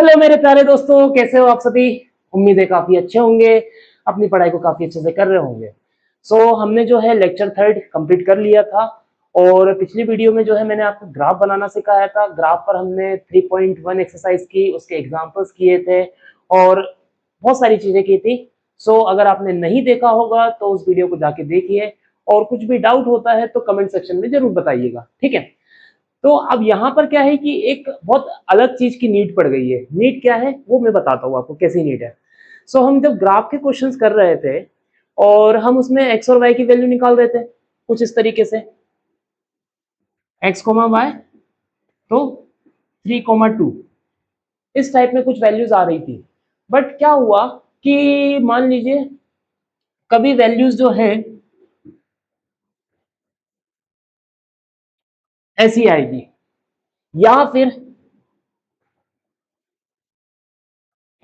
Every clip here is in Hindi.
हेलो मेरे प्यारे दोस्तों, कैसे हो आप सभी। उम्मीद है काफी अच्छे होंगे, अपनी पढ़ाई को काफी अच्छे से कर रहे होंगे। हमने जो है लेक्चर थर्ड कंप्लीट कर लिया था। और पिछली वीडियो में जो है मैंने आपको ग्राफ बनाना सिखाया था। ग्राफ पर हमने 3.1 एक्सरसाइज की, उसके एग्जांपल्स किए थे और बहुत सारी चीजें की थी। अगर आपने नहीं देखा होगा तो उस वीडियो को जाके देखिए, और कुछ भी डाउट होता है तो कमेंट सेक्शन में जरूर बताइएगा, ठीक है। तो अब यहाँ पर क्या है कि एक बहुत अलग चीज की नीड पड़ गई है। नीड क्या है वो मैं बताता हूँ आपको कैसी नीड है। हम जब ग्राफ के क्वेश्चंस कर रहे थे और हम उसमें एक्स और वाई की वैल्यू निकाल रहे थे कुछ इस तरीके से, एक्स कोमा वाई तो 3,2 इस टाइप में कुछ वैल्यूज आ रही थी। बट क्या हुआ कि मान लीजिए कभी वैल्यूज जो है ऐसी आएगी, या फिर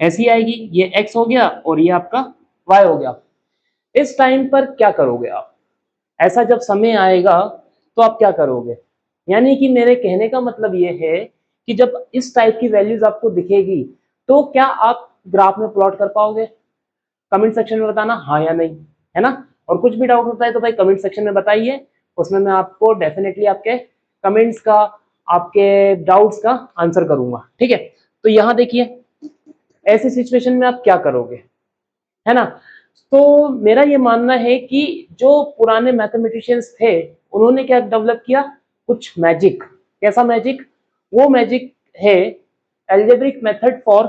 ऐसी आएगी। ये एक्स हो गया और ये आपका वाई हो गया। इस टाइम पर क्या करोगे आप? ऐसा जब समय आएगा तो आप क्या करोगे? यानी कि मेरे कहने का मतलब ये है कि जब इस टाइप की वैल्यूज आपको दिखेगी तो क्या आप ग्राफ में प्लॉट कर पाओगे? कमेंट सेक्शन में बताना हाँ या नहीं, है ना। और कुछ भी डाउट होता है तो भाई कमेंट सेक्शन में बताइए, उसमें मैं आपको डेफिनेटली आपके कमेंट्स का, आपके डाउट्स का आंसर करूंगा, ठीक है। तो यहाँ देखिए, ऐसी सिचुएशन में आप क्या करोगे, है ना। तो मेरा ये मानना है कि जो पुराने मैथमेटिशियंस थे उन्होंने क्या डेवलप किया, कुछ मैजिक। कैसा मैजिक? वो मैजिक है algebraic method for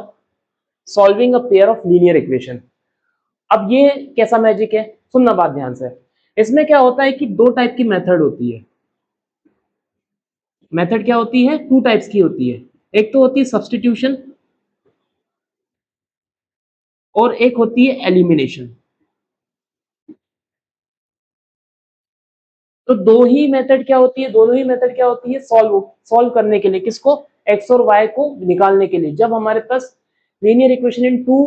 solving a pair of linear equation. अब ये कैसा मैजिक है, सुनना बात ध्यान से। इसमें क्या होता है कि दो टाइप की मेथड होती है। मेथड क्या होती है? टू टाइप्स की होती है। एक तो होती है सब्स्टिट्यूशन और एक होती है एलिमिनेशन। तो दो ही मेथड क्या होती है, दोनों ही मेथड क्या होती है, सॉल्व सॉल्व करने के लिए। किसको? एक्स और वाई को निकालने के लिए। जब हमारे पास linear equation in two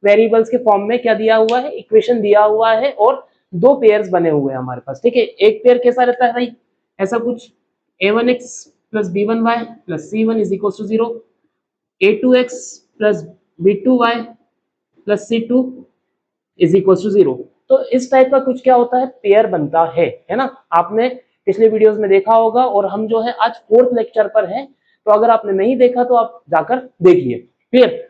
variables के फॉर्म में क्या दिया हुआ है, इक्वेशन दिया हुआ है, और दो पेयर्स बने हुए हैं हमारे पास, ठीक है। एक पेयर कैसा रहता है भाई, ऐसा कुछ a1x plus b1y plus c1 is equal to 0, a2x plus b2y plus c2 is equal to 0। तो इस टाइप का कुछ क्या होता है, पेयर बनता है ना। आपने पिछले वीडियोस में देखा होगा, और हम जो है आज फोर्थ लेक्चर पर हैं, तो अगर आपने नहीं देखा तो आप जाकर देखिए, क्लियर।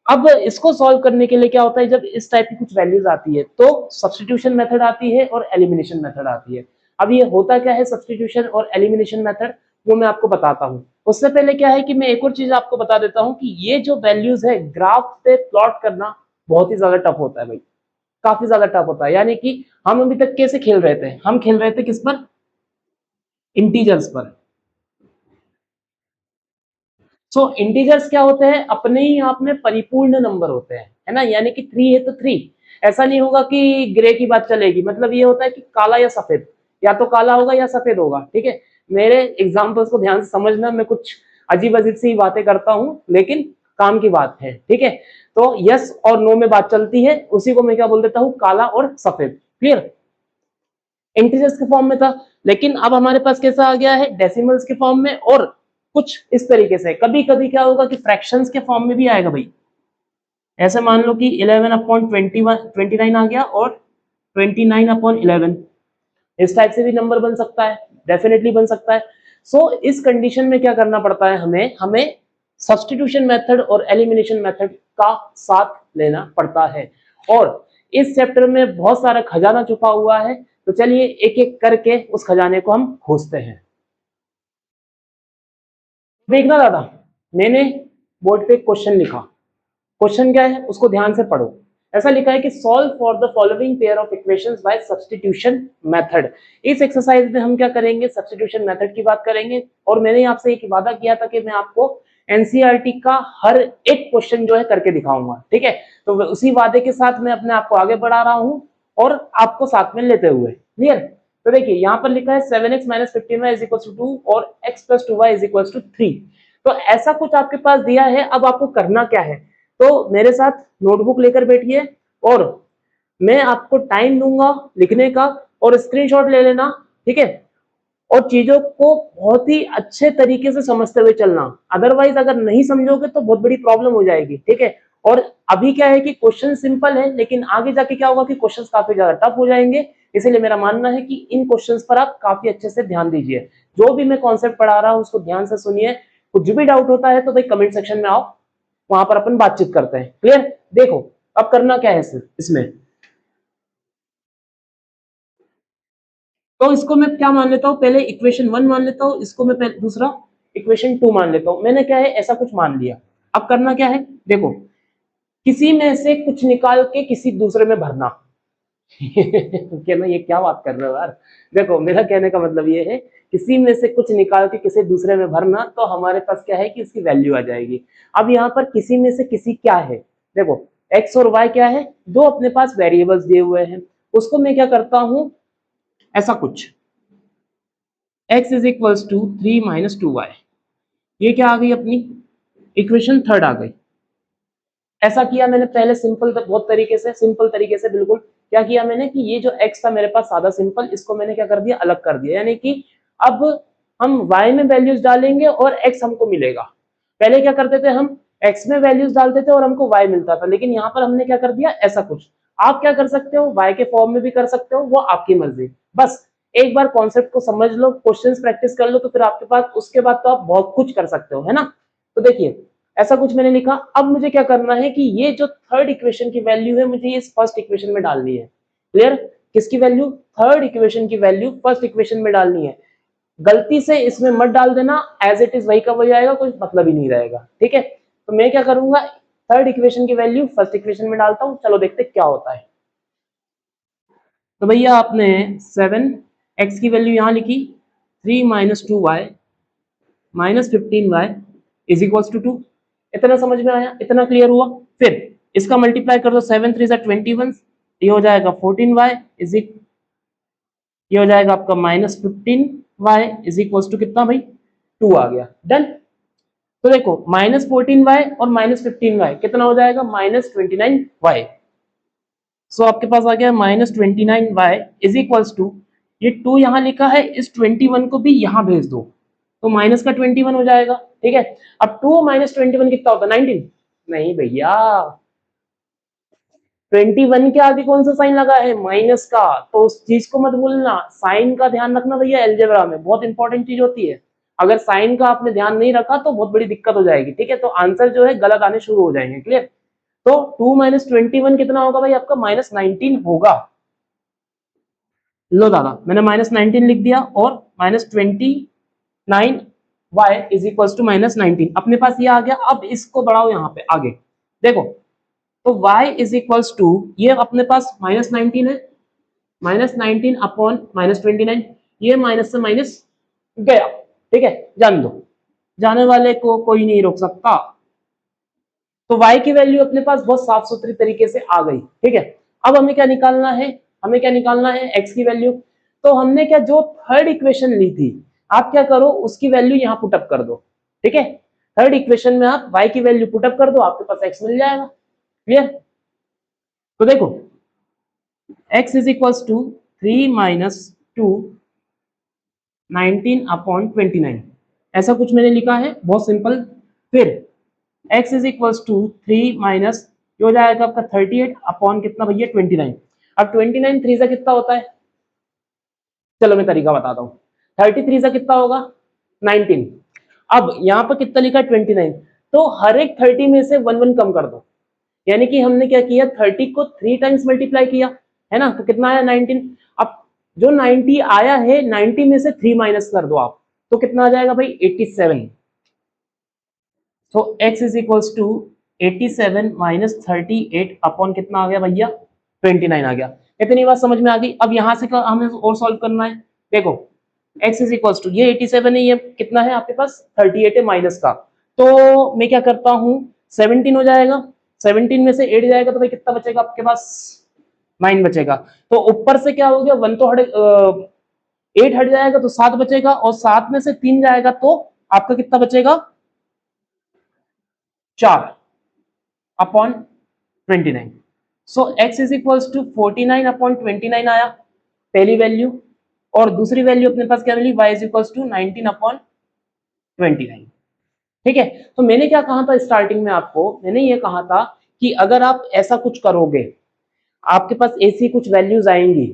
अब इसको सॉल्व करने के लिए क्या होता है, जब इस टाइप की कुछ वैल्यूज आती है तो सब्स्टिट्यूशन मेथड आती है और एलिमिनेशन मेथड आती है। अब ये होता क्या है सब्स्टिट्यूशन और एलिमिनेशन मेथड, वो मैं आपको बताता हूँ। उससे पहले क्या है कि मैं एक और चीज आपको बता देता हूँ कि ये जो वैल्यूज है ग्राफ पे प्लॉट करना बहुत ही ज्यादा टफ होता है भाई, काफी ज्यादा टफ होता है। यानी कि हम अभी तक कैसे खेल रहे थे, हम खेल रहे थे किस पर, इंटीजर्स पर। इंटीजर्स क्या होते हैं, अपने ही आप में परिपूर्ण नंबर होते हैं, है ना। यानी कि 3 है तो 3, ऐसा नहीं होगा कि ग्रे की बात चलेगी। मतलब ये होता है कि काला या सफेद, या तो काला होगा या सफेद होगा, ठीक है। मेरे एग्जाम्पल्स को ध्यान से समझना, मैं कुछ अजीब अजीब सी बातें करता हूँ लेकिन काम की बात है, ठीक है। तो यस और नो में बात चलती है, उसी को मैं क्या बोल देता हूँ, काला और सफेद, क्लियर। इंटीजर्स के फॉर्म में था, लेकिन अब हमारे पास कैसा आ गया है, डेसिमल्स के फॉर्म में, और कुछ इस तरीके से। कभी कभी क्या होगा कि फ्रैक्शंस के फॉर्म में भी आएगा भाई। ऐसे मान लो कि 11/29 आ गया और 29/11, इस टाइप से भी नंबर बन सकता है, डेफिनेटली बन सकता है। इस कंडीशन में क्या करना पड़ता है, हमें हमें सब्स्टिट्यूशन मेथड और एलिमिनेशन मेथड का साथ लेना पड़ता है। और इस चैप्टर में बहुत सारा खजाना छुपा हुआ है, तो चलिए एक एक करके उस खजाने को हम खोजते हैं। देखना दादा, मैंने बोर्ड पे क्वेश्चन लिखा। क्वेश्चन क्या है उसको ध्यान से पढ़ो। ऐसा लिखा है कि solve for the following pair of equations bye substitution method. इस एक्सरसाइज में हम क्या करेंगे, सब्स्टिट्यूशन मेथड की बात करेंगे। और मैंने आपसे एक वादा किया था कि मैं आपको एनसीईआरटी का हर एक क्वेश्चन जो है करके दिखाऊंगा, ठीक है। तो उसी वादे के साथ मैं अपने आप को आगे बढ़ा रहा हूं और आपको साथ में लेते हुए, क्लियर। तो देखिए यहाँ पर लिखा है 7x minus 15y is equal to 2 और x plus 2y is equal to 3। तो ऐसा कुछ आपके पास दिया है, अब आपको करना क्या है, तो मेरे साथ नोटबुक लेकर बैठिए और मैं आपको टाइम दूंगा लिखने का, और स्क्रीनशॉट ले लेना, ठीक है। और चीजों को बहुत ही अच्छे तरीके से समझते हुए चलना, अदरवाइज अगर नहीं समझोगे तो बहुत बड़ी प्रॉब्लम हो जाएगी, ठीक है। और अभी क्या है कि क्वेश्चन सिंपल है, लेकिन आगे जाके क्या होगा कि क्वेश्चंस काफी ज्यादा टफ हो जाएंगे। इसलिए मेरा मानना है कि इन क्वेश्चंस पर आप काफी अच्छे से ध्यान दीजिए, जो भी मैं कॉन्सेप्ट पढ़ा रहा हूं उसको ध्यान से सुनिए। कुछ भी डाउट होता है तो भाई कमेंट सेक्शन में आओ, वहां पर अपन बातचीत करते हैं। क्लियर? देखो अब करना क्या है इसमें, तो इसको मैं क्या मान लेता हूं, पहले इक्वेशन 1 मान लेता हूं, इसको मैं पहले दूसरा इक्वेशन 2 मान लेता हूं। मैंने क्या है ऐसा कुछ मान लिया। अब करना क्या है, देखो किसी में से कुछ निकाल के किसी दूसरे में भरना। कहना ये क्या बात कर रहे हो यार, देखो मेरा कहने का मतलब ये है, किसी में से कुछ निकाल के किसी दूसरे में भरना, तो हमारे पास क्या है कि इसकी वैल्यू आ जाएगी। अब यहाँ पर किसी में से किसी क्या है, देखो x और y क्या है, दो अपने पास वेरिएबल्स दिए हुए हैं। उसको मैं क्या करता हूं, ऐसा कुछ x is equals to 3 minus 2y, ये क्या आ गई अपनी इक्वेशन थर्ड आ गई। ऐसा किया मैंने पहले सिंपल बहुत तरीके से, सिंपल तरीके से बिल्कुल। क्या किया मैंने कि ये जो x था मेरे पास सादा सिंपल, इसको मैंने क्या कर दिया, अलग कर दिया। यानी कि अब हम y में वैल्यूज डालेंगे और x हमको मिलेगा। पहले क्या करते थे, हम x में वैल्यूज डालते थे और हमको y मिलता था, लेकिन यहाँ पर हमने क्या कर दिया, ऐसा कुछ। आप क्या कर सकते हो, y के फॉर्म में भी कर सकते हो, वो आपकी मर्जी। बस एक बार कॉन्सेप्ट को समझ लो, क्वेश्चंस प्रैक्टिस कर लो, तो फिर आपके पास उसके बाद तो आप बहुत कुछ कर सकते हो, है ना। तो देखिए ऐसा कुछ मैंने लिखा। अब मुझे क्या करना है कि ये जो थर्ड इक्वेशन की वैल्यू है, मुझे इस फर्स्ट इक्वेशन में डालनी है। क्लियर? किसकी वैल्यू, थर्ड इक्वेशन की वैल्यू फर्स्ट इक्वेशन में डालनी है। गलती से इसमें मत डाल देना, एज इट इज वही का वही आएगा, कोई मतलब ही नहीं रहेगा, ठीक है। तो मैं क्या करूंगा, थर्ड इक्वेशन की वैल्यू फर्स्ट इक्वेशन में डालता हूं। चलो देखते क्या होता है। तो भैया आपने 7x की वैल्यू यहां लिखी, 3 minus 2y minus 15y is equals to 2। इतना समझ में आया, इतना क्लियर हुआ। फिर इसका मल्टीप्लाई कर दो, 7 3 21, ये हो जाएगा 14y इज इक, ये हो जाएगा आपका minus 15y is equals to कितना भाई, 2 आ गया। डन। तो देखो माइनस 14y और माइनस 15y कितना हो जाएगा, माइनस 29y। सो आपके पास आ गया minus 29y is equals to, ये 2 यहां लिखा है, इस 21 को भी यहां भेज दो, तो माइनस का 21 हो जाएगा, ठीक है। अब 2 माइनस 21 कितना होता है, 19? नहीं भैया, 21 के आगे कौन सा साइन लगा है, माइनस का, तो उस चीज को मत भूलना, साइन का ध्यान रखना भैया, अलजेब्रा में बहुत इंपॉर्टेंट चीज होती है। अगर साइन का आपने ध्यान नहीं रखा तो बहुत बड़ी दिक्कत हो जाएगी, ठीक है। तो आंसर जो है गलत आने शुरू हो जाएंगे। क्लियर? तो 2 माइनस 21 कितना होगा भाई, आपका माइनस 19 होगा। लो दादा, मैंने माइनस 19 लिख दिया, और minus 29y is equal to minus 19 अपने पास ये आ गया। अब इसको बढ़ाओ यहाँ पे आगे, देखो तो y इज इक्वल्स टू, ये अपने पास माइनस 19 है, माइनस 19 अपॉन माइनस 29, ये माइनस से माइनस गया, ठीक है। जान दो, जाने वाले को कोई नहीं रोक सकता। तो y की वैल्यू अपने पास बहुत साफ सुथरी तरीके से आ गई, ठीक है। अब हमें क्या निकालना है, हमें क्या निकालना है, x की वैल्यू। तो हमने क्या, जो थर्ड इक्वेशन ली थी, आप क्या करो उसकी वैल्यू यहां पुटअप कर दो, ठीक है। थर्ड इक्वेशन में आप y की वैल्यू पुटअप कर दो, आपके पास x मिल जाएगा। क्लियर? तो देखो x is equals to 3 minus 2 19 upon 29, ऐसा कुछ मैंने लिखा है, बहुत सिंपल। फिर x is equals to 3 minus, ये हो जाएगा आपका 38 अपॉन कितना भैया, 29। अब 29 3 से कितना होता है, चलो मैं तरीका बताता हूँ। 33 से कितना होगा, 19। अब यहाँ पर कितना लिखा है, 29, तो हर एक 30 में से 1 1 कम कर दो। यानी कि हमने क्या किया, 30 को 3 टाइम्स मल्टीप्लाई किया, है ना, तो कितना आया, 19। अब जो 90 आया है, 90 में से 3 माइनस कर दो आप, तो कितना आ जाएगा भाई, 87। तो x is equals to 87 minus 38 upon कितना आ गया भैया, 29 आ गया। इतनी बात समझ में आ गई। अब यहां से हमें और सॉल्व करना है। देखो x इज इक्वल्स टू, ये 87 है, ये कितना है आपके पास, 38 है माइनस का, तो मैं क्या करता हूं, 17 हो जाएगा, 17 में से 8 जाएगा तो भाई कितना बचेगा आपके पास, 9 बचेगा। तो ऊपर से क्या हो गया, 1 तो 8 हट जाएगा तो 7 बचेगा, और 7 में से 3 जाएगा तो आपका कितना बचेगा, 4 upon 29। So x is equals to 49 upon 29 आया, पहली वैल्यू। और दूसरी वैल्यू अपने पास क्या मिली, y इज इक्वल टू 19/29। ठीक है, तो मैंने क्या कहा था स्टार्टिंग में आपको, मैंने ये कहा था कि अगर आप ऐसा कुछ करोगे, आपके पास ऐसी कुछ वैल्यूज आएंगी,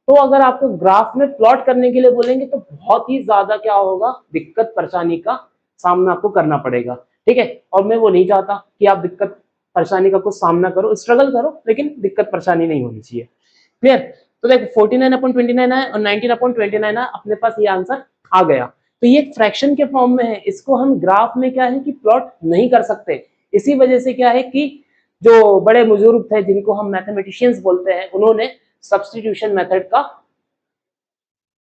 तो अगर आपको ग्राफ में प्लॉट करने के लिए बोलेंगे तो बहुत ही ज्यादा क्या होगा, दिक्कत परेशानी का सामना आपको करना पड़ेगा। ठीक है, और मैं वो नहीं चाहता कि आप दिक्कत परेशानी का कुछ सामना करो, स्ट्रगल करो, लेकिन दिक्कत परेशानी नहीं होनी चाहिए। क्लियर? तो देखो 49/29 है और 19/29 है, अपने पास ये आंसर आ गया। तो ये फ्रैक्शन के फॉर्म में है, इसको हम ग्राफ में क्या है कि प्लॉट नहीं कर सकते। इसी वजह से क्या है कि जो बड़े बुजुर्ग थे जिनको हम मैथमेटिशियंस बोलते हैं, उन्होंने सब्स्टिट्यूशन मेथड का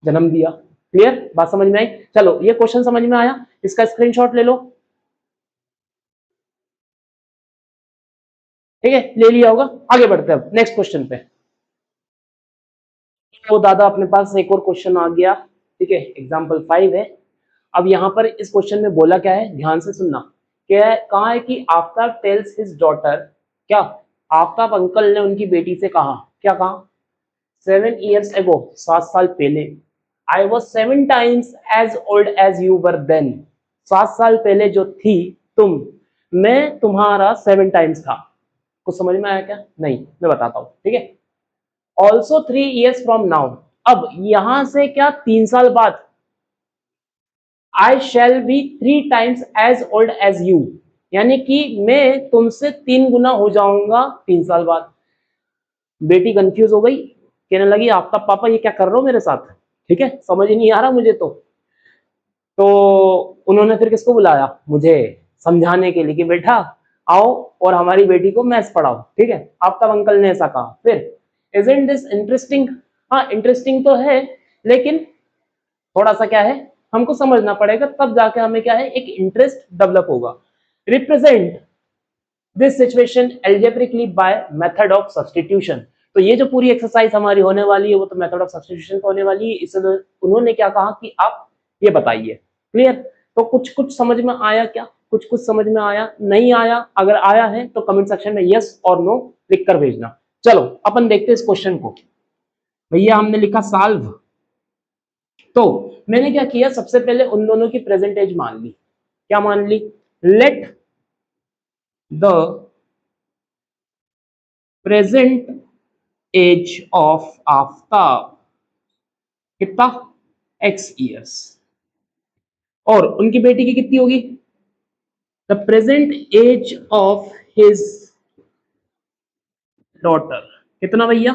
जन्म दिया। क्लियर? बात समझ में आई? चलो ये क्वेश्चन समझ में आया, इसका स्क्रीनशॉट ले लो। ठीक है, ले लिया होगा। आगे बढ़ते हैं अब नेक्स्ट क्वेश्चन पे। तो दादा अपने पास एक और क्वेश्चन आ गया। ठीक है, एग्जाम्पल 5 है। अब यहाँ पर इस क्वेश्चन में बोला क्या है, ध्यान से सुनना। क्या है, कहा है कि आफ्ताब टेल्स हिज डॉटर, क्या आफ्ताब अंकल ने उनकी बेटी से कहा, क्या कहा, 7 years ago, 7 साल पहले, I was 7 times as old as you were then, 7 साल पहले जो थी तुम, मैं तुम्हारा 7 टाइम्स था। कुछ समझ में आया क्या? नहीं, मैं बताता हूँ। ठीक है, ऑल्सो 3 years from now, अब यहां से क्या 3 साल बाद, I shall be 3 times as old as you, यानी कि मैं तुमसे 3 गुना हो जाऊंगा 3 साल बाद। बेटी कंफ्यूज हो गई, कहने लगी आपका पापा ये क्या कर रहे हो मेरे साथ, ठीक है, समझ ही नहीं आ रहा मुझे। तो उन्होंने फिर किसको बुलाया, मुझे, समझाने के लिए कि बेटा आओ और हमारी बेटी को मैथ्स पढ़ाओ। ठीक है, आपका अंकल ने ऐसा कहा। फिर इजंट दिस इंटरेस्टिंग, हाँ इंटरेस्टिंग तो है, लेकिन थोड़ा सा क्या है, हमको समझना पड़ेगा, तब जाके हमें क्या है एक इंटरेस्ट डेवलप होगा। Represent this situation algebraically by method of substitution. तो ये जो पूरी एक्सरसाइज हमारी होने वाली है वो तो मेथड ऑफ सब्स्टिट्यूशन को होने वाली है। इसलिए उन्होंने क्या कहा कि आप ये बताइए। क्लियर? तो कुछ कुछ समझ में आया क्या, कुछ कुछ समझ में आया, नहीं आया? अगर आया है तो कमेंट सेक्शन में यस और नो लिख कर भेजना। चलो अपन देखते हैं इस क्वेश्चन को। भैया हमने लिखा सॉल्व, तो मैंने क्या किया, सबसे पहले उन दोनों की प्रेजेंट एज मान ली। क्या मान ली? Let the present age of Aftab कितना, x years, और उनकी बेटी की कितनी होगी, the present age of his daughter कितना भैया,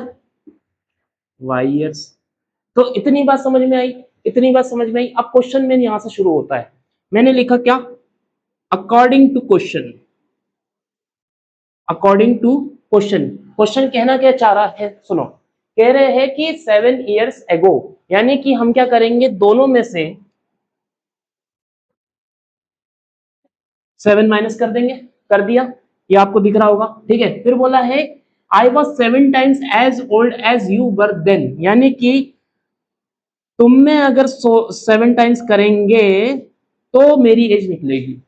y years। तो इतनी बात समझ में आई, इतनी बात समझ में आई। अब क्वेश्चन में यहां से शुरू होता है। मैंने लिखा क्या, according to question, according to question. Question कहना क्या चाह रहा है, सुनो, कह रहे हैं कि 7 years ago, यानी कि हम क्या करेंगे, दोनों में से 7 माइनस कर देंगे। कर दिया, ये आपको दिख रहा होगा। ठीक है, फिर बोला है I was 7 times as old as you were then, यानी कि तुम में अगर 7 टाइम्स करेंगे तो मेरी एज निकलेगी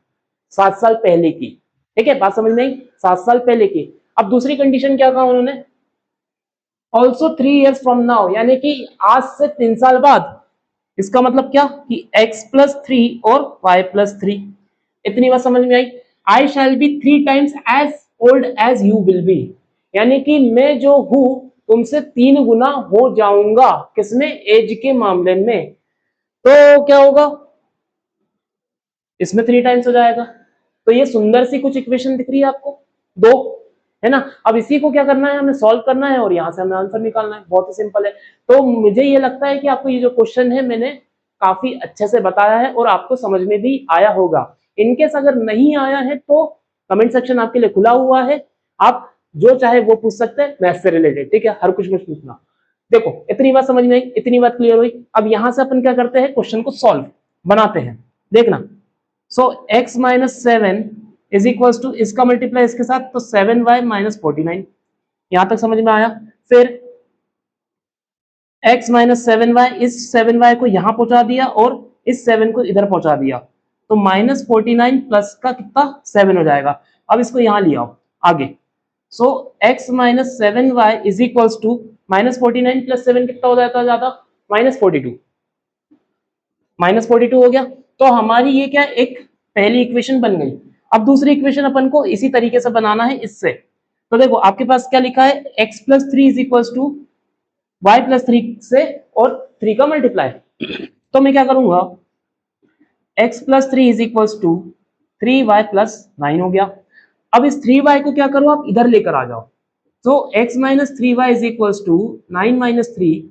7 साल पहले की। ठीक है, बात समझ में आई, 7 साल पहले की। अब दूसरी कंडीशन क्या कहा उन्होंने, ऑल्सो 3 years फ्रॉम नाउ, यानी कि आज से 3 साल बाद। इसका मतलब क्या कि x+3 और y+3। इतनी बात समझ में आई। I shall be 3 times as old as you will be, यानी कि मैं जो हूं तुमसे 3 गुना हो जाऊंगा, किसमें, एज के मामले में। तो क्या होगा, इसमें 3 टाइम्स हो जाएगा। तो ये सुंदर सी कुछ इक्वेशन दिख रही है आपको, दो, है ना। अब इसी को क्या करना है, हमें सॉल्व करना है और यहां से हमें आंसर निकालना है। बहुत ही सिंपल है। तो मुझे ये लगता है कि आपको ये जो क्वेश्चन है मैंने काफी अच्छे से बताया है और आपको समझ में भी आया होगा। इनकेस अगर नहीं आया है तो कमेंट सेक्शन आपके लिए खुला हुआ है, आप जो चाहे वो पूछ सकते हैं मैथ्स से रिलेटेड। ठीक है, हर कुछ मत पूछना। देखो इतनी बात समझ में आई, इतनी बात क्लियर हुई। अब यहां से अपन क्या करते हैं, क्वेश्चन को सॉल्व बनाते हैं, देखना। सो x-7 इज इक्वल टू, इसका मल्टीप्लाई इसके साथ, तो 7y-49। यहां तक समझ में आया। फिर x-7y, इस 7y को यहां पहुंचा दिया और इस 7 को इधर पहुंचा दिया, तो -49 प्लस का कितना, 7 हो जाएगा। अब इसको यहां ले आओ आगे। सो x-7y इज इक्वल टू -49 + 7 कितना हो जाता है ज्यादा, -42, -42 हो गया। तो हमारी ये क्या एक पहली इक्वेशन बन गई। अब दूसरी इक्वेशन अपन को इसी तरीके से बनाना है इससे। तो देखो आपके पास क्या लिखा है, x + 3 = y + 3 से और 3 का मल्टीप्लाई। तो मैं क्या करूंगा, x + 3 = 3y + 9 हो गया। अब इस 3y को क्या करो, आप इधर लेकर आ जाओ। तो x - 3y = 9 - 3,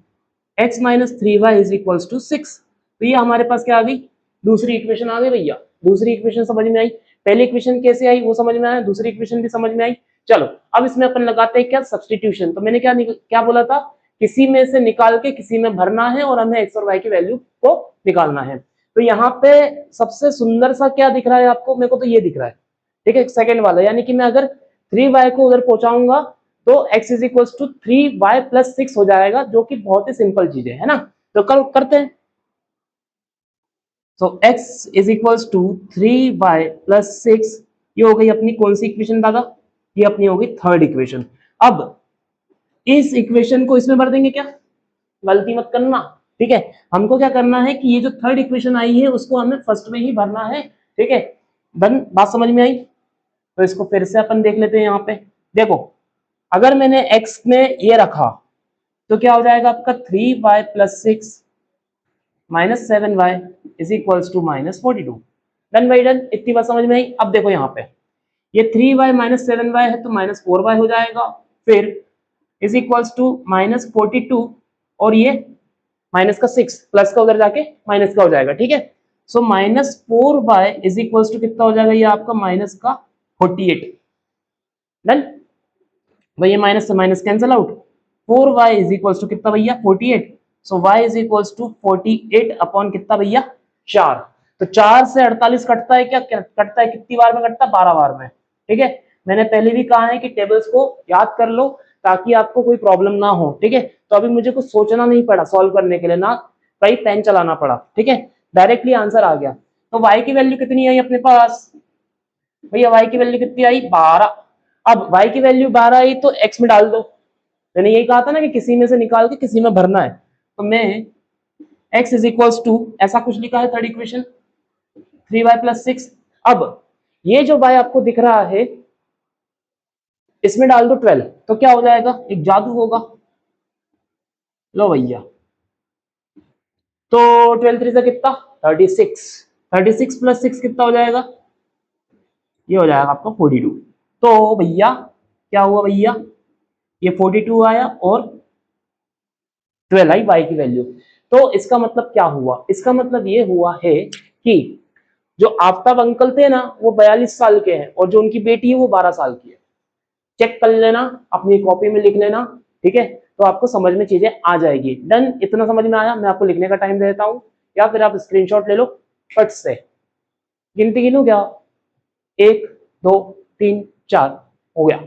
x - 3y = 6। तो ये हमारे पास क्या आ गई, दूसरी इक्वेशन आ गई भैया। दूसरी इक्वेशन समझ में आई, पहली इक्वेशन कैसे आई वो समझ में आया, दूसरी इक्वेशन भी समझ में आई। चलो अब इसमें अपन लगाते हैं क्या, सब्सटीट्यूशन। तो मैंने क्या बोला था, किसी में से निकाल के किसी में भरना है और हमें x और y की वैल्यू को निकालना है। तो यहाँ पे सबसे सुंदर सा क्या दिख रहा है आपको, मेरे को तो ये दिख रहा है, ठीक है, सेकंड वाला। यानी कि मैं अगर 3y को उधर पहुंचाऊंगा तो x = 3y + 6 हो जाएगा, जो कि बहुत ही सिंपल चीज है ना। तो कल करते हैं। तो x = 3y + 6, ये हो गई अपनी कौन सी इक्वेशन दादा, ये अपनी हो गई थर्ड इक्वेशन। अब इस इक्वेशन को इसमें भर देंगे क्या, गलती मत करना, ठीक है। हमको क्या करना है कि ये जो थर्ड इक्वेशन आई है उसको हमें फर्स्ट में ही भरना है, ठीक है। डन, बात समझ में आई। तो इसको फिर से अपन देख लेते हैं। यहाँ पे देखो, अगर मैंने x में ये रखा तो क्या हो जाएगा आपका, 3y + 6 - 7y = -42। डन भाई डन, इतनी बात समझ में आई। अब देखो यहाँ पे ये 3y - 7y है तो -4y हो जाएगा, फिर = -42, और ये माइनस का 6 प्लस का उधर जाके माइनस का हो जाएगा, ठीक है। सो -4y = कितना हो जाएगा, ये आपका माइनस का 48। डन भैया, माइनस से माइनस कैंसिल आउट, 4y = कितना भैया, 48। सो y = 48 अपॉन कितना भैया, 4। तो 4 से 48 कटता है क्या, कटता है कितनी बार में कटता है, 12 बार में, ठीक है। मैंने पहले भी कहा है कि टेबल्स को याद कर लो ताकि आपको कोई प्रॉब्लम ना हो, ठीक है। तो अभी मुझे कुछ सोचना नहीं पड़ा सॉल्व करने के लिए, ना कहीं पेन चलाना पड़ा, ठीक है, डायरेक्टली आंसर आ गया। तो y की वैल्यू कितनी आई अपने पास भैया, y की वैल्यू कितनी आई, 12। अब y की वैल्यू 12 आई तो x में डाल दो। मैंने यही कहा था ना कि किसी में से निकाल के किसी में भरना है। तो मैं x = ऐसा कुछ लिखा है थर्ड इक्वेशन, 3y + 6। अब ये जो y आपको दिख रहा है इसमें डाल दो 12, तो क्या हो जाएगा, एक जादू होगा। लो भैया, तो 12 3 से कितना, 36, 36 + 6 कितना हो जाएगा, ये हो जाएगा आपका 42। तो भैया क्या हुआ भैया, ये 42 आया और 12 आई y की वैल्यू। तो इसका मतलब क्या हुआ, इसका मतलब ये हुआ है कि जो आफ्ताब अंकल थे ना वो 42 साल के हैं और जो उनकी बेटी है वो 12 साल की है। चेक कर लेना, अपनी कॉपी में लिख लेना, ठीक है। तो आपको समझ में चीजें आ जाएगी। डन, इतना समझ में आया। मैं आपको लिखने का टाइम दे देता हूं या फिर आप स्क्रीनशॉट ले लो फट से। गिनती गिनू क्या, 1 2 3 4 हो गया।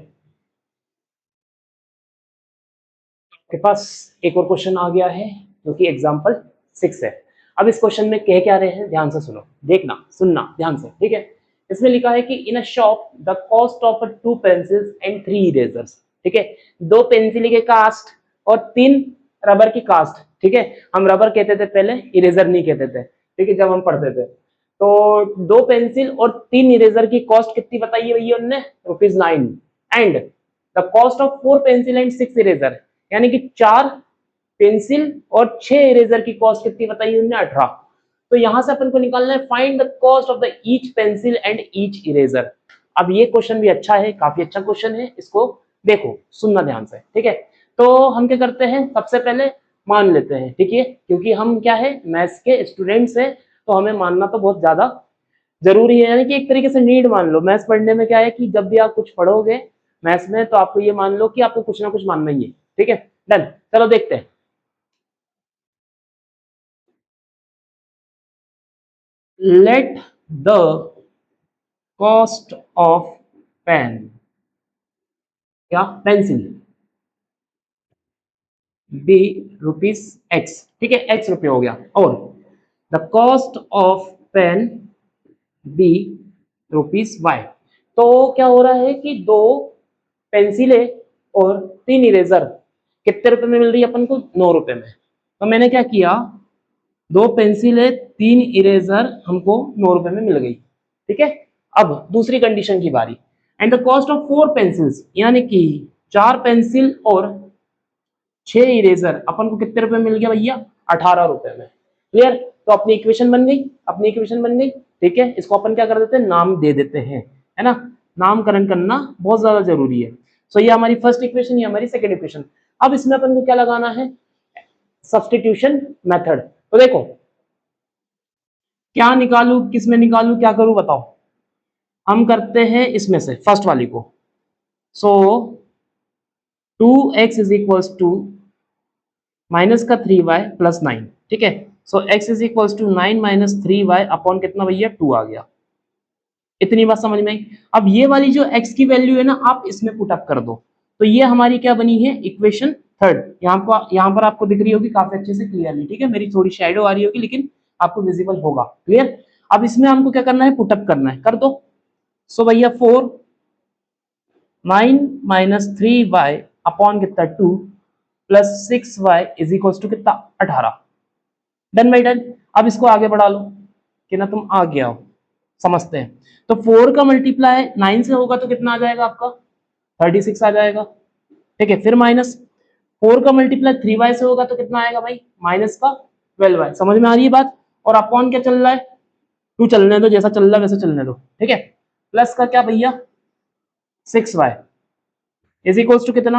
आपके पास एक और क्वेश्चन आ गया है जो कि एग्जाम्पल 6 है। अब इस क्वेश्चन में कह क्या रहे हैं, ध्यान से सुनो, देखना सुनना ध्यान से, ठीक है। इसमें लिखा है कि in a shop the cost of 2 pencils and 3 erasers, ठीक है। 2 पेंसिल के कास्ट और 3 रबर की कास्ट, ठीक है। हम रबर कहते थे पहले, इरेजर नहीं कहते थे, ठीक है, जब हम पढ़ते थे। तो 2 पेंसिल और 3 इरेजर की कॉस्ट कितनी बताई है भैया उनने, ₹9। And the cost of 4 pencil and 6 eraser, यानी कि 4 पेंसिल और 6 इरेजर की कॉस्ट कितनी बताई उन्होंने, 18। तो यहां से अपन को निकालना है find the cost of the each pencil and each eraser. अब ये क्वेश्चन भी अच्छा है, काफी अच्छा क्वेश्चन है, इसको देखो सुनना ध्यान से, ठीक है। तो हम क्या करते हैं, सबसे पहले मान लेते हैं, ठीक है, क्योंकि हम क्या है मैथ्स के स्टूडेंट्स हैं, तो हमें मानना तो बहुत ज्यादा जरूरी है। यानी कि एक तरीके से नीड मान लो, मैथ्स पढ़ने में क्या है कि जब भी आप कुछ पढ़ोगे मैथ्स में तो आपको ये मान लो कि आपको कुछ ना कुछ मानना ही है, ठीक है। डन, चलो देखते हैं। Let the cost of pen, क्या पेंसिल, बी ₹x, ठीक है, x रुपये हो गया, और the cost of pen be ₹y। तो क्या हो रहा है कि 2 पेंसिलें और 3 इरेजर कितने रुपए में मिल रही है अपन को, ₹9 में। तो मैंने क्या किया, 2 पेंसिल है, 3 इरेजर हमको 9 रुपए में मिल गई। ठीक है, अब दूसरी कंडीशन की बारी। And the cost of 4 pencils, यानी कि 4 पेंसिल और 6 इरेजर अपन को कितने रुपए मिल गया भैया, 18 रुपए में। क्लियर? तो अपनी इक्वेशन बन गई, अपनी इक्वेशन बन गई। ठीक है, इसको अपन क्या कर देते हैं, नाम दे देते हैं, है ना। नामकरण करना बहुत ज्यादा जरूरी है। सो ये हमारी फर्स्ट इक्वेशन, ये हमारी सेकंड इक्वेशन। अब इसमें अपन को क्या लगाना है, सब्स्टिट्यूशन मेथड। तो देखो क्या निकालू, किस में निकालू, क्या करूं बताओ। हम करते हैं इसमें से फर्स्ट वाली को। So 2x is equal to minus का 3y प्लस 9। ठीक है, so x is equal to 9 minus 3y upon कितना भैया, 2 आ गया। इतनी बात समझ में आई। अब ये वाली जो x की वैल्यू है ना, आप इसमें पुट अप कर दो। तो ये हमारी क्या बनी है, इक्वेशन थर्ड। यहाँ पर आपको दिख रही होगी काफी अच्छे से क्लियरली। ठीक है, मेरी थोड़ी शैडो आ रही होगी लेकिन आपको विजिबल होगा। क्लियर? अब इसमें हमको क्या करना है, पुटअप करना है, कर दो। सो भैया 4 9 माइनस 3y अपॉन कितना 2 plus 6y is equal to कितना 18। Done by done. अब इसको आगे बढ़ा लो कि ना तुम आ गया हो, समझते हैं। तो 4 का मल्टीप्लाई 9 से होगा तो कितना आ जाएगा आपका, 36 आ जाएगा। ठीक है, फिर माइनस 4 का मल्टीप्लाई 3y से होगा तो कितना आएगा भाई, माइनस का 12y। समझ में आ रही है बात? और अपॉन क्या चल रहा है, 2 चलने दो, जैसा चल रहा है वैसे चलने दो। ठीक है, प्लस का क्या भैया 6y इज इक्वल्स टू कितना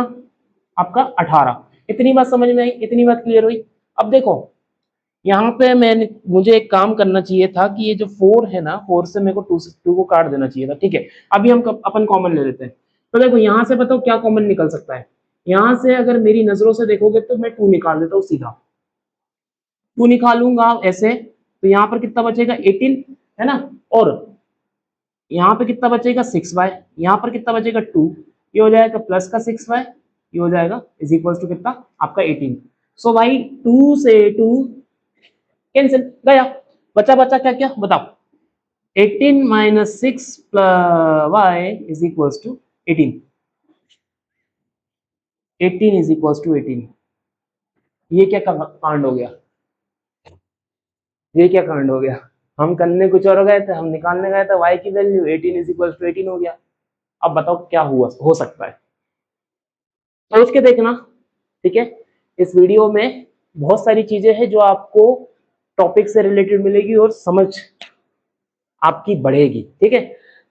आपका 18। इतनी बात समझ में आई, इतनी बात क्लियर हुई। अब देखो यहाँ पे मुझे एक काम करना चाहिए था कि ये जो 4 है ना, 4 से मेरे को 2 को काट देना चाहिए था। ठीक है, अभी हम अपन कॉमन ले लेते हैं। तो देखो यहाँ से बताओ क्या कॉमन निकल सकता है। यहाँ से अगर मेरी नजरों से देखोगे तो मैं 2 निकाल देता हूँ सीधा, 2 निकालूंगा ऐसे। तो यहाँ पर कितना बचेगा 18, है ना। और यहाँ पे कितना बचेगा 6y, यहाँ पर कितना बचेगा 2, ये हो जाएगा प्लस का 6y, ये हो जाएगा इज इक्वल टू कितना आपका 18। सो भाई 2 से 2 कैंसिल गया, बचा बचा क्या क्या बताओ, 18 minus 6 y is equal to 18, 18 is equal to 18। ये क्या कांड हो गया, ये क्या कांड हो गया। हम करने कुछ और गए थे, हम निकालने गए थे y की वैल्यू, 18 इज इक्वल टू 18 हो गया। अब बताओ क्या हुआ, हो सकता है, सोच के देखना। ठीक है, इस वीडियो में बहुत सारी चीजें हैं जो आपको टॉपिक से रिलेटेड मिलेगी और समझ आपकी बढ़ेगी। ठीक है,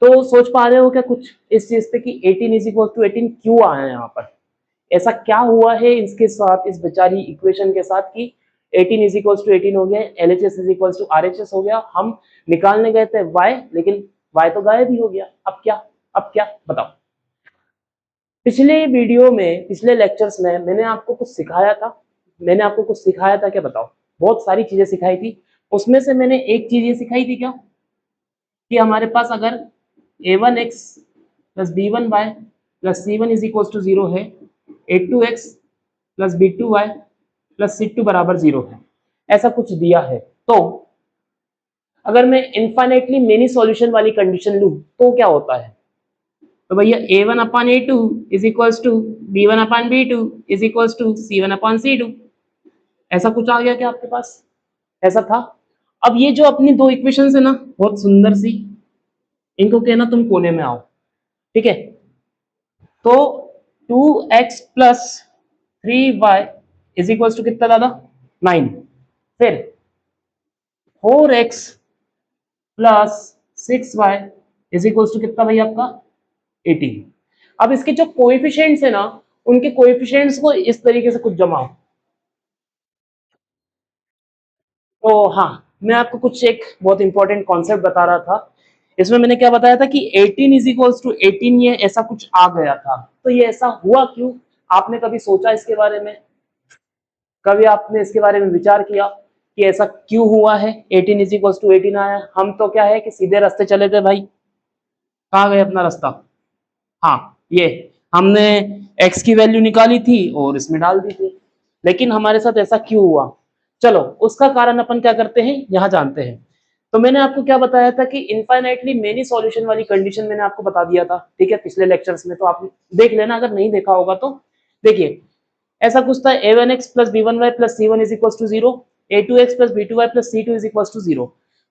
तो सोच पा रहे हो क्या कुछ इस चीज पे कि 18 इज इक्वल टू 18 क्यों आया है यहाँ पर, ऐसा क्या हुआ है इसके साथ, इस बेचारी इक्वेशन के साथ कि 18 इज इक्वल टू 18 हो गया, LHS is equal to RHS हो गया। हम निकालने गए थे y, लेकिन y तो गायब ही हो गया। अब क्या, अब क्या बताओ। पिछले वीडियो में, पिछले लेक्चर्स में मैंने आपको कुछ सिखाया था, मैंने आपको कुछ सिखाया था क्या बताओ, बहुत सारी चीजें सिखाई थी। उसमें से मैंने एक चीज ये सिखाई थी क्या, कि हमारे पास अगर a1x plus b1y plus c1 is equal to 0 है, a2x plus b2y plus c2 बराबर 0 है, ऐसा कुछ दिया है। तो अगर मैं इनफाइनाइटली मेनी सॉल्यूशन वाली कंडीशन लूं तो क्या होता है, तो भैया a1 upon a2 is equals to b1 upon b2 is equals to c1 upon c2। ऐसा कुछ आ गया क्या आपके पास, ऐसा था। अब ये जो अपनी दो इक्वेशंस है ना बहुत सुंदर सी, इनको कहना तुम कोने में आओ। ठीक है, तो 2x plus 3y is equals to कितना दादा 9, फिर 4x plus 6y is equals to कितना भाई आपका 18। अब इसके जो कोएफिशिएंट्स है ना, उनके कोएफिशिएंट्स को इस तरीके से कुछ जमाओ। तो हाँ, मैं आपको कुछ एक बहुत इंपॉर्टेंट कॉन्सेप्ट बता रहा था। इसमें मैंने क्या बताया था कि 18 इज इक्वल्स टू 18, ये ऐसा कुछ आ गया था। तो ये ऐसा हुआ क्यों, आपने कभी सोचा इसके बारे में, कभी आपने इसके बारे में विचार किया कि ऐसा क्यों हुआ है, 18 इज इक्वल्स टू 18 आया। हम तो क्या है कि सीधे रास्ते चले थे भाई, कहाँ गए अपना रास्ता, हाँ ये हमने x की वैल्यू निकाली थी और इसमें डाल दी थी। लेकिन हमारे साथ ऐसा क्यों हुआ, चलो उसका कारण अपन क्या करते हैं यहाँ जानते हैं। तो मैंने आपको क्या बताया था कि इनफाइनाइटली मेनी सॉल्यूशन वाली कंडीशन मैंने आपको बता दिया था। ठीक है, पिछले लेक्चर्स में, तो आप देख लेना अगर नहीं देखा होगा तो। देखिए ऐसा कुछ था a1x plus b1y plus c1 is equal to 0, a2x plus b2y plus c2 is equal to 0।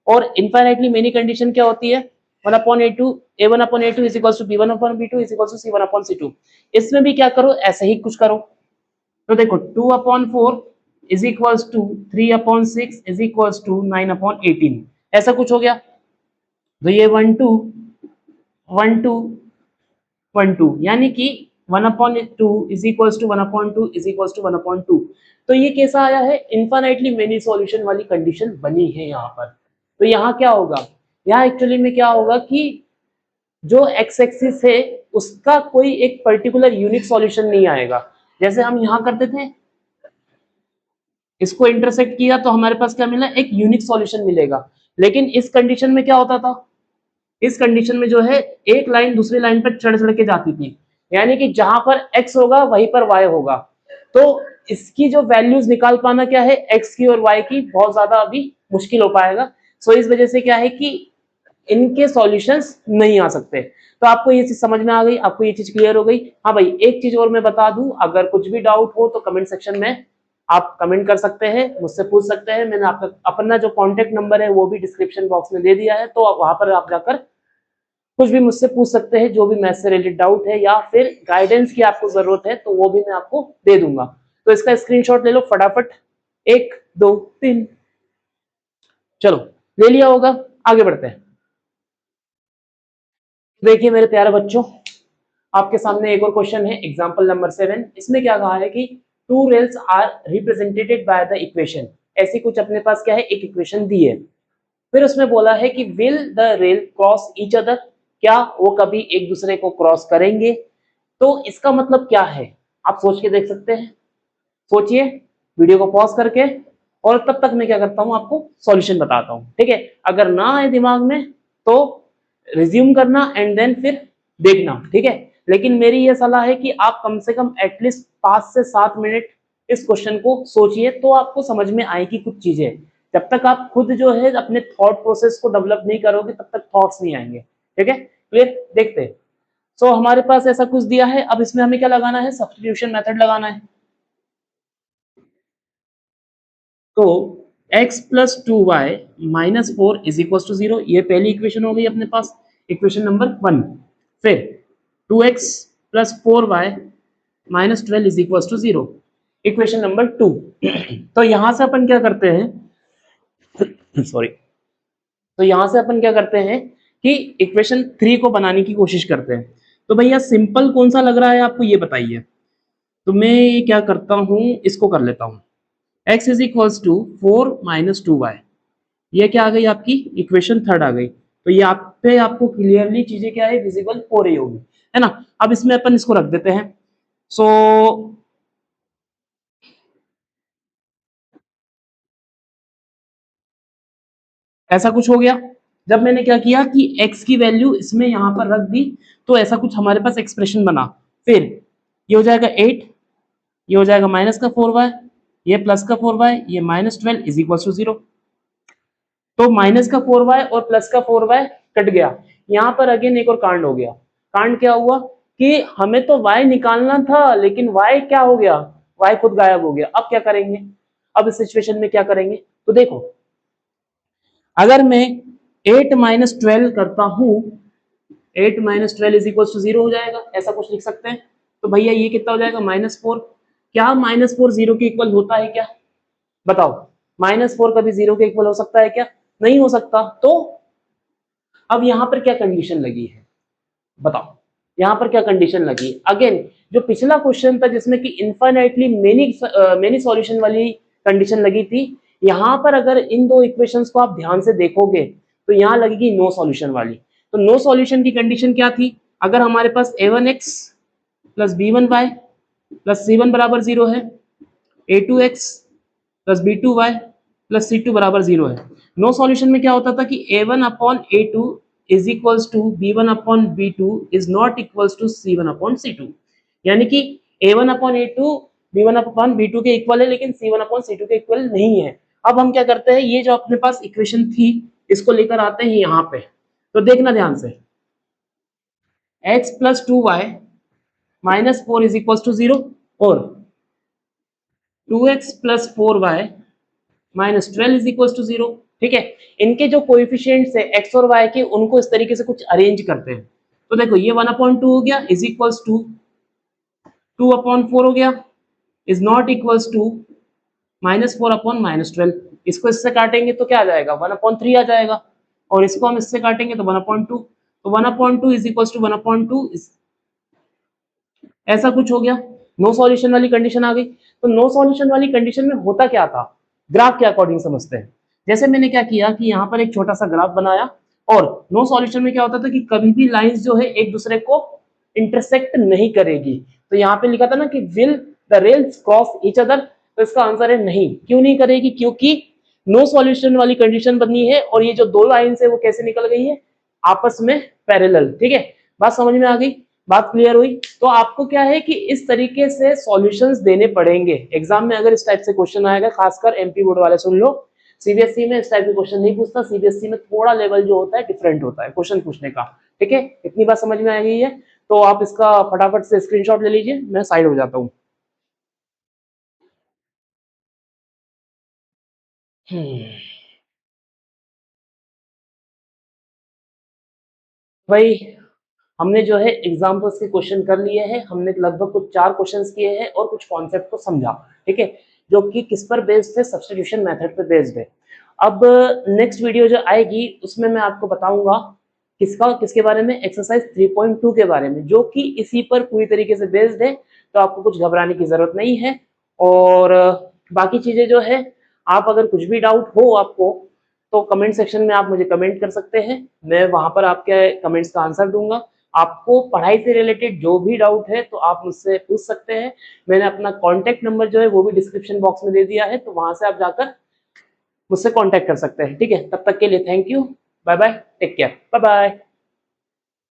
और इनफाइनाइटली मेनी कंडीशन क्या होती है, 1 upon a2 a1 upon a2 is equal to b1 upon b2 is equal to c1 upon c2। इसमें भी क्या करो, ऐसे ही कुछ करो। तो देखो 2 upon 4 is equal to 3 upon 6 is equal to 9 upon 18, ऐसा कुछ हो गया। तो ये 1 2 1 2 1 2 यानी कि 1 upon 2 is equal to 1 upon 2 is equal to 1 upon 2। तो ये कैसा आया है, इनफाइनाइटली मेनी सॉल्यूशन वाली कंडीशन बनी है यहाँ पर। तो यहाँ क्या होगा, यहाँ एक्चुअली में क्या होगा कि जो एक्स एक्सिस है उसका कोई एक पर्टिकुलर यूनिक सॉल्यूशन नहीं आएगा। जैसे हम यहाँ करते थे, इसको इंटरसेक्ट किया तो हमारे पास क्या मिला, एक यूनिक सॉल्यूशन मिलेगा। लेकिन इस कंडीशन में क्या होता था, इस कंडीशन में जो है एक लाइन दूसरी लाइन पर चढ़ चढ़ के जाती थी, यानी कि जहां पर x होगा वहीं पर y होगा। तो इसकी जो वैल्यूज निकाल पाना क्या है, x की और y की, बहुत ज्यादा अभी मुश्किल हो पाएगा। सो इस वजह से क्या है कि इनके सॉल्यूशंस नहीं आ सकते। तो आपको ये चीज समझ में आ गई, आपको ये चीज क्लियर हो गई। हाँ भाई, एक चीज और मैं बता दूं, अगर कुछ भी डाउट हो तो कमेंट सेक्शन में आप कमेंट कर सकते हैं, मुझसे पूछ सकते हैं। मैंने आपका अपना जो कॉन्टेक्ट नंबर है वो भी डिस्क्रिप्शन बॉक्स में दे दिया है, तो वहां पर आप जाकर कुछ भी मुझसे पूछ सकते हैं, जो भी मैथ्स से रिलेटेड डाउट है या फिर गाइडेंस की आपको जरूरत है तो वो भी मैं आपको दे दूंगा। तो इसका स्क्रीनशॉट ले लो फटाफट, 1 2 3, चलो ले लिया होगा, आगे बढ़ते हैं। देखिए मेरे प्यारे बच्चों, आपके सामने एक और क्वेश्चन है, एग्जाम्पल नंबर 7। इसमें क्या कहा है कि two rails are represented by the equation. ऐसी कुछ अपने पास क्या है, एक इक्वेशन दी है। फिर उसमें बोला है कि will the rail cross each other, क्या वो कभी एक दूसरे को क्रॉस करेंगे। तो इसका मतलब क्या है, आप सोच के देख सकते हैं। सोचिए वीडियो को पॉज करके, और तब तक मैं क्या करता हूं, आपको सॉल्यूशन बताता हूं, ठीक है। अगर ना आए दिमाग में तो रिज्यूम करना एंड देन फिर देखना, ठीक है। लेकिन मेरी ये सलाह है कि आप कम से कम एटलीस्ट 5 से 7 मिनट इस क्वेश्चन को सोचिए, तो आपको समझ में आएगी कुछ चीजें। जब तक आप खुद जो है अपने थॉट प्रोसेस को डेवलप नहीं करोगे तब तक थॉट्स नहीं आएंगे, ठीक है। क्लियर, देखते हैं। सो हमारे पास ऐसा कुछ दिया है, अब इसमें हमें क्या लगाना है, सब्स्टिट्यूशन मेथड लगाना है। तो x plus 2y minus 4 is equal to 0, ये पहली इक्वेशन हो गई अपने पास, इक्वेशन नंबर 1। फिर 2x plus 4y minus 12 is equal to 0, equation number 2। तो यहां से अपन क्या करते हैं सॉरी, तो यहां से अपन क्या करते हैं कि इक्वेशन 3 को बनाने की कोशिश करते हैं। तो भैया सिंपल कौन सा लग रहा है आपको, ये बताइए। तो मैं क्या करता हूं, इसको कर लेता हूं, x is equals to 4 minus 2y, ये क्या आ गई आपकी इक्वेशन 3 आ गई। तो ये आप पे आपको क्लियरली चीजें क्या है, विजिबल हो रही होगी, है ना। अब इसमें अपन इसको रख देते हैं। सो ऐसा कुछ हो गया। जब मैंने क्या किया कि x की वैल्यू इसमें यहां पर रख दी, तो ऐसा कुछ हमारे पास एक्सप्रेशन बना। फिर ये हो जाएगा 8, ये हो जाएगा माइनस का 4y, ये प्लस का 4y, ये माइनस 12 इज इक्वल टू 0। तो माइनस का 4y और प्लस का 4y कट गया। यहाँ पर अगेन एक और कांड हो गया। कांड क्या हुआ कि हमें तो y निकालना था, लेकिन y क्या हो गया, y खुद गायब हो गया। अब क्या करेंगे, अब इस सिचुएशन में क्या करेंगे, तो देखो अगर मैं 8 माइनस 12 करता हूं, 8 माइनस 12 इज इक्वल टू 0 हो जाएगा, ऐसा कुछ लिख सकते हैं। तो भैया ये कितना हो जाएगा, -4। क्या -4 0 के इक्वल होता है क्या, बताओ। -4 कभी 0 के इक्वल हो सकता है क्या, नहीं हो सकता। तो अब यहां पर क्या कंडीशन लगी है, बताओ। यहां पर क्या कंडीशन लगी, अगेन जो पिछला क्वेश्चन था जिसमें कि इनफाइनाइटली मेनी सॉल्यूशन वाली कंडीशन लगी थी, यहां पर अगर इन दो इक्वेशंस को आप ध्यान से देखोगे तो यहां लगेगी नो सॉल्यूशन वाली। तो नो सॉल्यूशन की कंडीशन क्या थी, अगर हमारे पास a1x plus b1y plus c1 बराबर 0 है, a2x plus b2y plus c2 बराबर 0 है। नो सॉल्यूशन में क्या होता था कि a1 upon a2 is equals to b1 upon b2 is not equals to c1 upon c2, यानी कि a1 upon a2 b1 upon b2 के इक्वल है, लेकिन c1 अपॉन c2 के इक्वल नहीं है। अब हम क्या करते हैं, ये जो अपने पास इक्वेशन थी इसको लेकर आते हैं यहाँ पे। तो देखना ध्यान से, x plus 2y minus 4 is equal to 0, और 2x plus 4y minus 12 is equal to 0। ठीक है, इनके जो कोएफिशिएंट्स है x और y के, उनको इस तरीके से कुछ अरेंज करते हैं। तो देखो ये 1/2 हो गया इज इक्वल्स टू 2/4 हो गया इज नॉट इक्वल्स टू -4/-12। इसको इससे काटेंगे तो क्या आ जाएगा, 1/3 आ जाएगा, और इसको हम इससे काटेंगे तो 1/2। तो 1/2 इज इक्वल्स टू 1/2 ऐसा कुछ हो गया। नो सॉल्यूशन वाली कंडीशन आ गई। तो नो सॉल्यूशन वाली कंडीशन में होता क्या था, ग्राफ के अकॉर्डिंग समझते हैं। जैसे मैंने क्या किया कि यहाँ पर एक छोटा सा ग्राफ बनाया, और नो सॉल्यूशन में क्या होता था कि कभी भी लाइंस जो है एक दूसरे को इंटरसेक्ट नहीं करेगी। तो यहाँ पे लिखा था ना कि will the rails cross each other, तो इसका आंसर है नहीं। क्यों नहीं करेगी, क्योंकि नो सॉल्यूशन वाली कंडीशन बनी है, और ये जो दो लाइंस है वो कैसे निकल गई है, आपस में पैरेलल। ठीक है, बात समझ में आ गई, बात क्लियर हुई। तो आपको क्या है कि इस तरीके से सॉल्यूशंस देने पड़ेंगे एग्जाम में। अगर इस टाइप से क्वेश्चन आएगा, खासकर एमपी बोर्ड वाले सुन लो, सीबीएसई में इस टाइप के क्वेश्चन नहीं पूछता। सीबीएसई में थोड़ा लेवल जो होता है डिफरेंट होता है क्वेश्चन पूछने का। ठीक है, इतनी बात समझ में आ गई है, तो आप इसका फटाफट से स्क्रीनशॉट ले लीजिए, मैं साइड हो जाता हूँ। भाई हमने जो है एग्जाम्पल्स के क्वेश्चन कर लिए हैं, हमने लगभग कुछ 4 क्वेश्चंस किए हैं और कुछ कॉन्सेप्ट को समझा। ठीक है, जो कि किस पर बेस्ड है, सब्स्टिट्यूशन मेथड पर बेस्ड है। अब नेक्स्ट वीडियो जो आएगी उसमें मैं आपको बताऊंगा किसके बारे में, एक्सरसाइज 3.2 के बारे में, जो कि इसी पर पूरी तरीके से बेस्ड है। तो आपको कुछ घबराने की जरूरत नहीं है। और बाकी चीजें जो है, आप अगर कुछ भी डाउट हो आपको, तो कमेंट सेक्शन में आप मुझे कमेंट कर सकते हैं, मैं वहां पर आपके कमेंट्स का आंसर दूंगा। आपको पढ़ाई से रिलेटेड जो भी डाउट है तो आप मुझसे पूछ सकते हैं। मैंने अपना कॉन्टैक्ट नंबर जो है वो भी डिस्क्रिप्शन बॉक्स में दे दिया है, तो वहां से आप जाकर मुझसे कॉन्टैक्ट कर सकते हैं। ठीक है, तब तक के लिए thank you, bye bye, take care, bye bye.